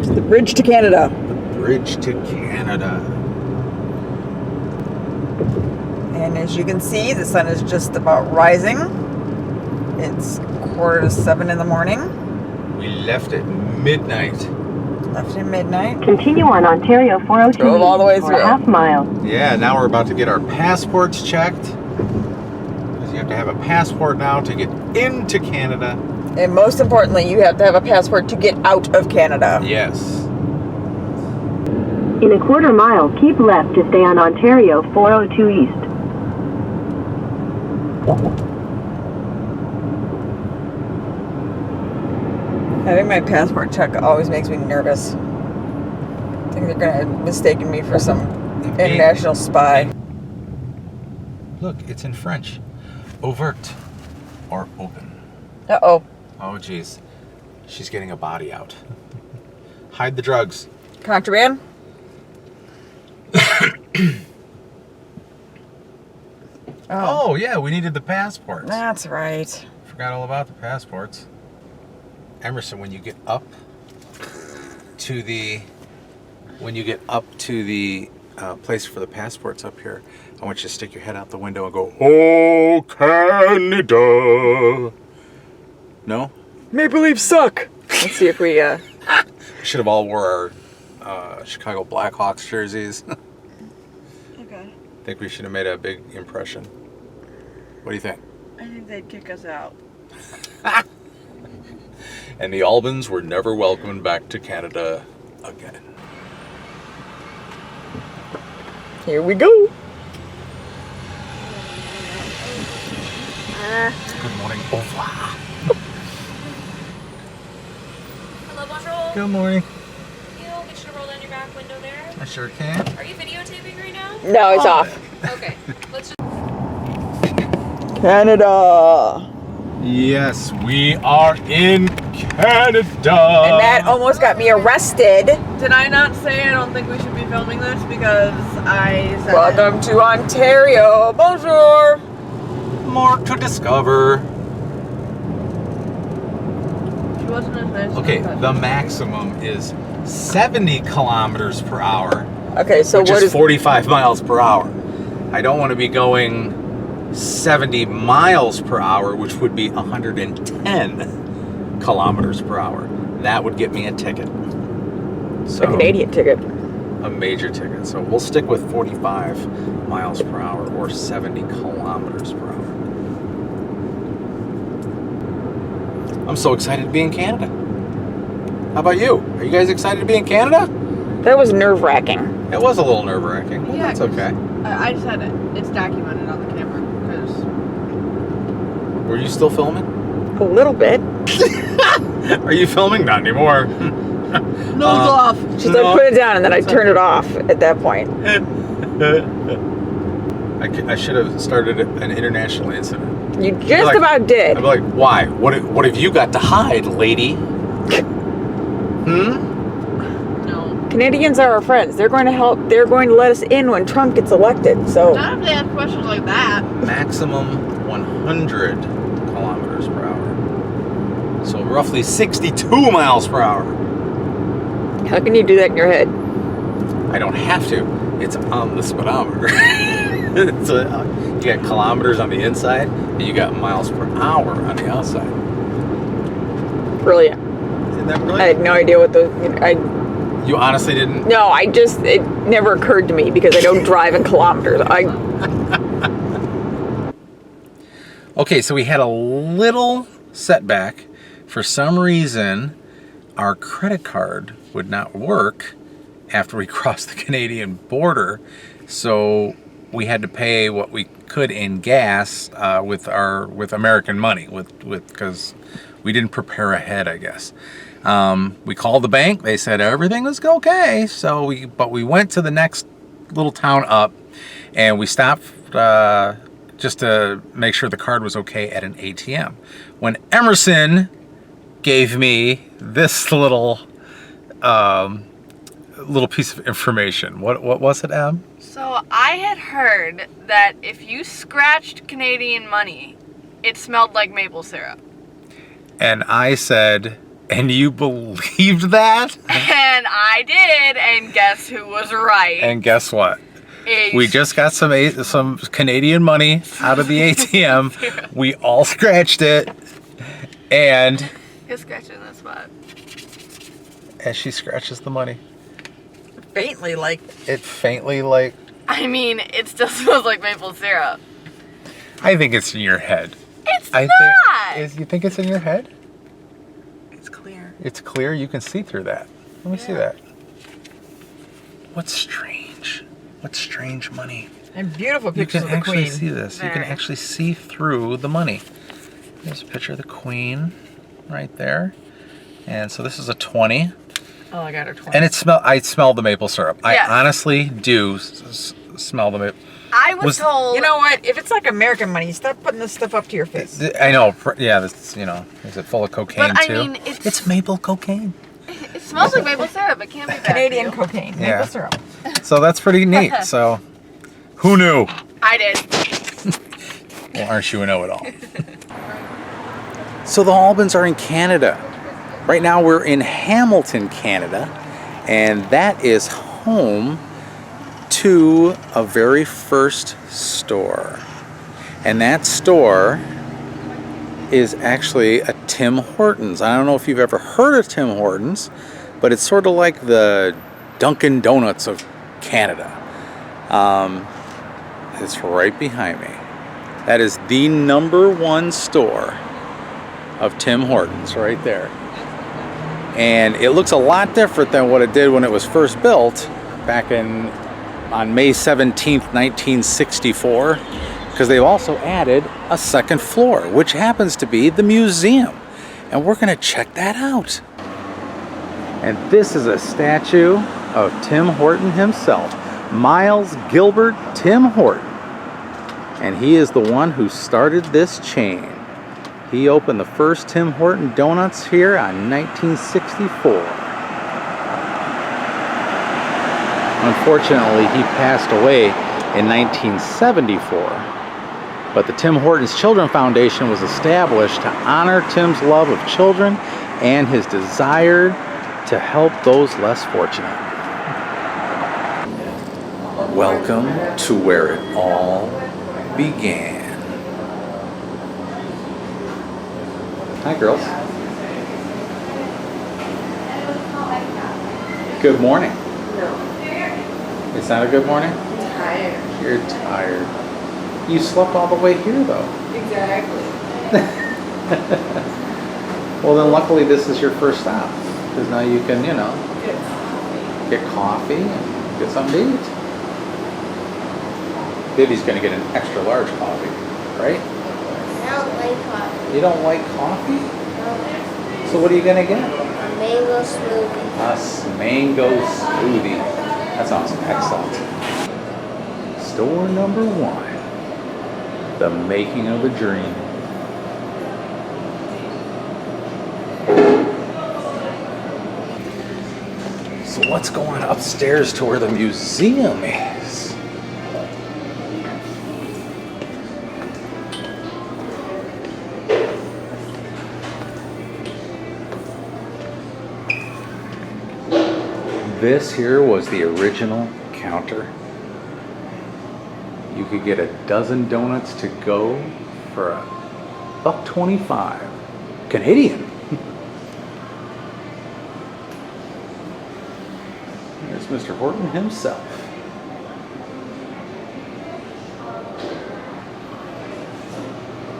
The bridge to Canada. The bridge to Canada. And as you can see, the sun is just about rising. It's 6:45 in the morning. We left at midnight. Left at midnight. Continue on Ontario 402 Drove all the way for through. a half mile. Yeah, now we're about to get our passports checked. Because you have to have a passport now to get into Canada. And most importantly, you have to have a passport to get out of Canada. Yes. In a quarter mile, keep left to stay on Ontario 402 East. Having my passport check always makes me nervous. I think they're going to have mistaken me for some international spy. Look, it's in French. Overt or open. Uh-oh. Oh, geez. She's getting a body out. Hide the drugs. Contraband? Oh, yeah, we needed the passports. That's right. Forgot all about the passports. Emerson, when you get up to the place for the passports up here, I want you to stick your head out the window and go, "Oh, Canada." No? Maple Leafs suck. Let's see if we, We should have all wore our Chicago Blackhawks jerseys. Okay. I think we should have made a big impression. What do you think? I think they'd kick us out. And the Albans were never welcomed back to Canada again. Here we go. Good morning. Au revoir. Hello, bonjour. Good morning. You get you to roll down your back window there. I sure can. Are you videotaping right now? No, it's off. Okay. Let's just. Canada. Yes, we are in Canada. And that almost got me arrested. Did I not say I don't think we should be filming this because I said Welcome to Ontario. Bonjour. More to discover. she wasn't as nice. Okay, as I thought. the maximum is 70 kilometers per hour, Okay, so which what is is 45 miles per hour. I don't want to be going 70 miles per hour, which would be 110 kilometers per hour. That would get me a ticket. So a Canadian ticket? a major ticket. So we'll stick with 45 miles per hour or 70 kilometers per hour. I'm so excited to be in Canada. How about you? Are you guys excited to be in Canada? That was nerve-wracking. It was a little nerve-wracking. Well, Yeah, that's okay. I just had it. It's documented on the camera because Were you still filming? A little bit. Are you filming? Not anymore. nose off. She's like, put it down, and then I turned it off at that point. I should have started an international incident. You just about did. I'd be like, why? What have you got to hide, lady? No. Canadians are our friends. They're going to help. They're going to let us in when Trump gets elected. So Not if they ask questions like that. Maximum 100 kilometers per hour. So roughly 62 miles per hour. how can you do that in your head? I don't have to. It's on the speedometer. You got kilometers on the inside, and you got miles per hour on the outside. Brilliant. Isn't that I brilliant? had no idea what the. You honestly didn't? No, it never occurred to me because I don't drive in kilometers. Okay, so we had a little setback. For some reason, our credit card would not work after we crossed the Canadian border. So we had to pay what we could in gas with American money, because we didn't prepare ahead, I guess. We called the bank. They said everything was okay. So we went to the next little town up, and we stopped just to make sure the card was okay at an ATM. When Emerson gave me this little piece of information. What was it, Em? So I had heard that if you scratched Canadian money, it smelled like maple syrup. And I said, And you believed that? And I did, and guess who was right? And guess what? A We just got some Canadian money out of the ATM. We all scratched it. And You're scratching this spot. as she scratches the money, Faintly like. it faintly like, I mean, it still smells like maple syrup. I think it's in your head. It's I not. think, you think it's in your head? It's clear. It's clear. You can see through that. Let me see that. What's strange? What's strange money? And beautiful You pictures can of the actually queen. see this. You can Very. actually see through the money. There's a picture of the queen right there. And so this is a 20. Oh, I got her 20. And I smell the maple syrup. Yes. I honestly do smell the maple. I was told. You know what? If it's like American money, stop putting this stuff up to your face. I know. Yeah, that's, is it full of cocaine But, I too? mean, it's maple cocaine. It smells like maple syrup. It can't be bad. Canadian for you. cocaine, Yeah. maple syrup. So that's pretty neat. So, who knew? I did. Well, aren't you a know-it-all? So the Albans are in Canada. Right now we're in Hamilton, Canada, and that is home to a very first store. And that store is actually a Tim Hortons. I don't know if you've ever heard of Tim Hortons, but it's sort of like the Dunkin' Donuts of Canada. It's right behind me. That is the #1 store of Tim Hortons right there. And it looks a lot different than what it did when it was first built back on May 17th, 1964, because they've also added a second floor, which happens to be the museum. And we're gonna check that out. And this is a statue of Tim Horton himself, Miles Gilbert Tim Horton. And he is the one who started this chain. He opened the first Tim Horton Donuts here in 1964. Unfortunately, he passed away in 1974. But the Tim Hortons Children Foundation was established to honor Tim's love of children and his desire to help those less fortunate. Welcome to where it all began. Hi, girls. Good morning. No. It's not a good morning? I'm tired. You're tired. You slept all the way here, though. Exactly. Well, then luckily this is your first stop. Because now you can, get coffee and get something to eat. Vivi's going to get an extra large coffee, right? I don't like coffee. You don't like coffee? No. So what are you going to get? A mango smoothie. A mango smoothie. That sounds excellent. Store #1. The making of a dream. So let's go on upstairs to where the museum is. This here was the original counter. You could get a dozen donuts to go for $1.25 Canadian. There's Mr. Horton himself.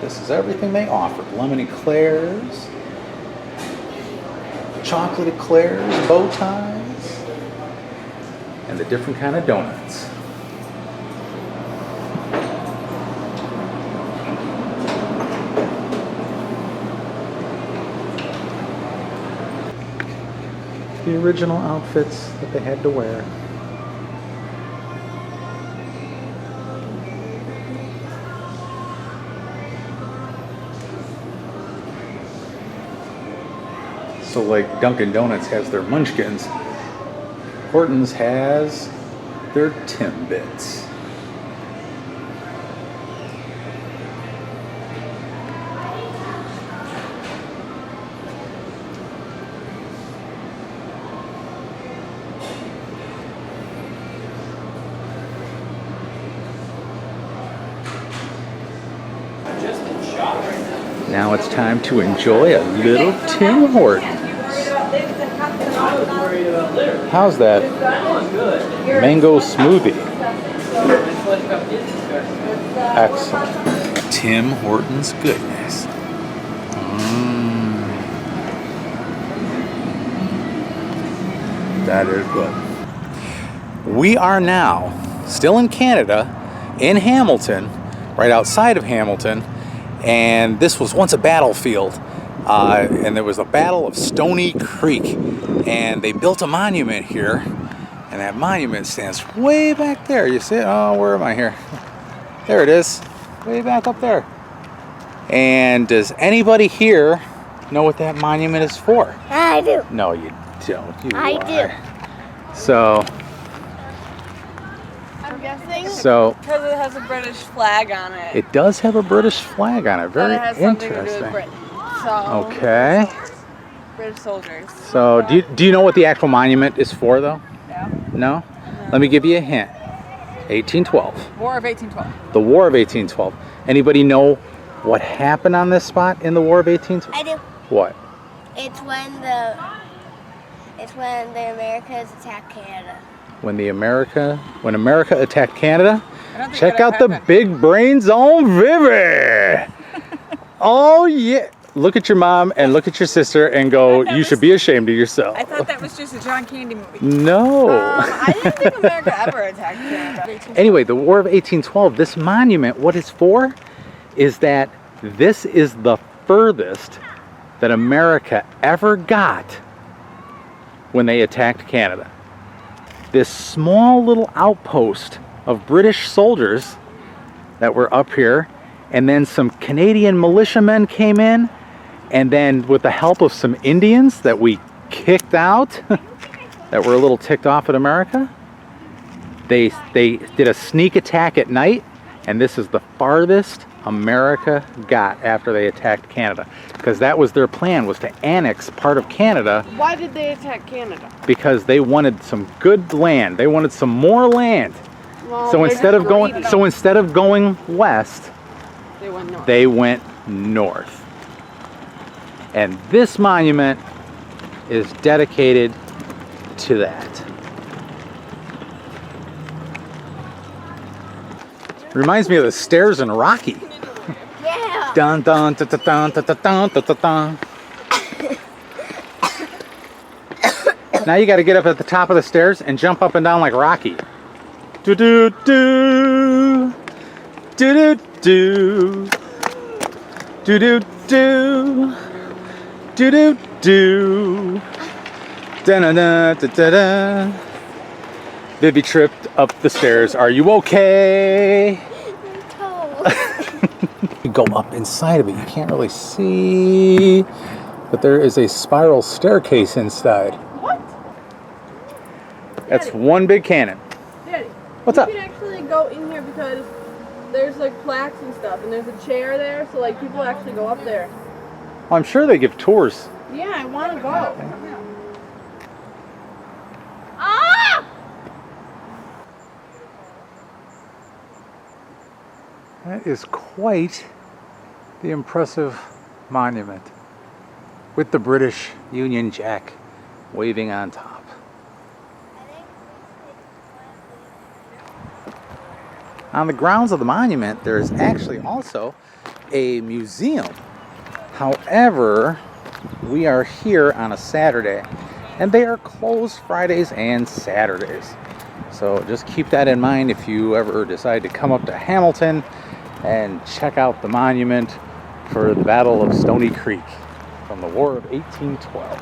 This is everything they offered. Lemon eclairs, chocolate eclairs, bow ties, and the different kind of donuts. The original outfits that they had to wear. So like Dunkin' Donuts has their munchkins, Horton's has their Timbits. Now it's time to enjoy a little Tim Horton. How's that mango smoothie? Excellent. Tim Horton's goodness. That is good. We are now still in Canada, in Hamilton, right outside of Hamilton, and this was once a battlefield. And there was a battle of Stony Creek, and they built a monument here, and that monument stands way back there. You see it? Oh, where am I here? There it is, way back up there. And does anybody here know what that monument is for? I do. No, you don't. You I lie. So, I'm guessing so because it has a British flag on it. it does have a British flag on it. Very But it has something to do with interesting. Britain. So, Okay. British soldiers. So, do you know what the actual monument is for, though? No? Let me give you a hint. 1812. War of 1812. The War of 1812. Anybody know what happened on this spot in the War of 1812? I do. What? It's when the Americas attacked Canada. When America attacked Canada? I don't think Check that out the happened. big brains on Vivi. Oh, yeah. Look at your mom and look at your sister and go, you should be ashamed of yourself. I thought that was just a John Candy movie. No. I didn't think America ever attacked Canada. Anyway, the War of 1812, this monument, what it's for is that this is the furthest that America ever got when they attacked Canada. This small little outpost of British soldiers that were up here, and then some Canadian militiamen came in, and then with the help of some Indians that we kicked out, that were a little ticked off at America, they did a sneak attack at night, and this is the farthest America got after they attacked Canada, because that was their plan, was to annex part of Canada. Why did they attack Canada? Because they wanted some good land. They wanted some more land. Well, So they're instead just of going, greedy. so instead of going west, They went north. they went north. And this monument is dedicated to that. Reminds me of the stairs in Rocky. Yeah. Dun dun dun dun dun dun dun dun dun dun. Now you got to get up at the top of the stairs and jump up and down like Rocky. Do do do. Do do do. Do do do. Do do do. Da da da da da da. Vivi tripped up the stairs. Are you okay? You go up inside of it. You can't really see, but there is a spiral staircase inside. What? That's one big cannon. Daddy, What's up? You can actually go in here because there's like plaques and stuff, and there's a chair there, so like people actually go up there. I'm sure they give tours. Yeah, I want to go. That is quite the impressive monument with the British Union Jack waving on top. On the grounds of the monument, there is actually also a museum. However, we are here on a Saturday, and they are closed Fridays and Saturdays. So just keep that in mind if you ever decide to come up to Hamilton and check out the monument for the Battle of Stony Creek from the War of 1812.